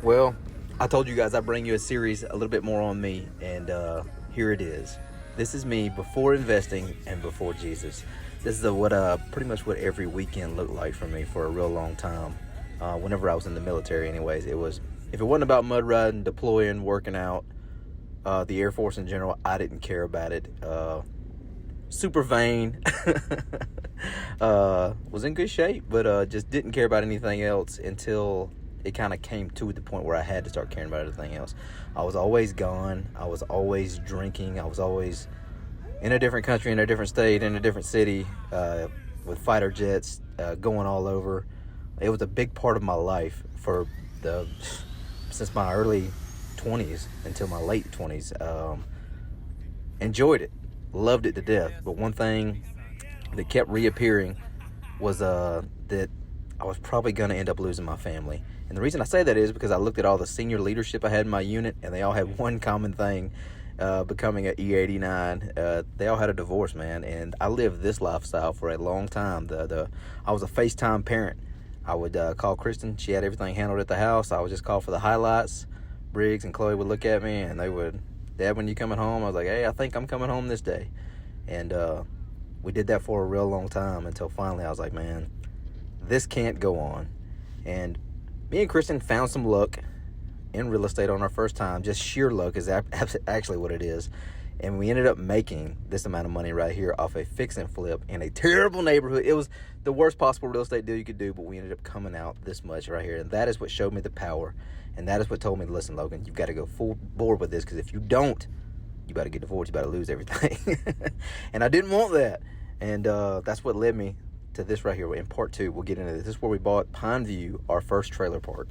Well, I told you guys I bring you a series a little bit more on me, and here it is. This is me before investing and before Jesus. This is what pretty much what every weekend looked like for me for a real long time. Whenever I was in the military, anyways, it was if it wasn't about mud riding, deploying, working out, the Air Force in general, I didn't care about it. Super vain, was in good shape, but just didn't care about anything else until it kind of came to the point where I had to start caring about everything else. I was always gone. I was always drinking. I was always in a different country, in a different state, in a different city, with fighter jets, going all over. It was a big part of my life for the since my early 20s until my late 20s. Enjoyed it, loved it to death. But one thing that kept reappearing was that I was probably going to end up losing my family. And the reason I say that is because I looked at all the senior leadership I had in my unit, and they all had one common thing, becoming an E89. They all had a divorce, man. And I lived this lifestyle for a long time. I was a FaceTime parent. I would call Kristen. She had everything handled at the house. I would just call for the highlights. Briggs and Chloe would look at me, and they would, Dad, when you coming home? I was like, hey, I think I'm coming home this day. And we did that for a real long time until finally I was like, man, this can't go on. And me and Kristen found some luck in real estate on our first time. Just sheer luck is actually what it is. And we ended up making this amount of money right here off a fix and flip in a terrible neighborhood. It was the worst possible real estate deal you could do, but we ended up coming out this much right here. And that is what showed me the power. And that is what told me, listen, Logan, you've got to go full board with this, because if you don't, you better get divorced. You better lose everything. And I didn't want that. And that's what led me to this right here in part two. We'll get into this. This is where we bought Pine View, our first trailer park.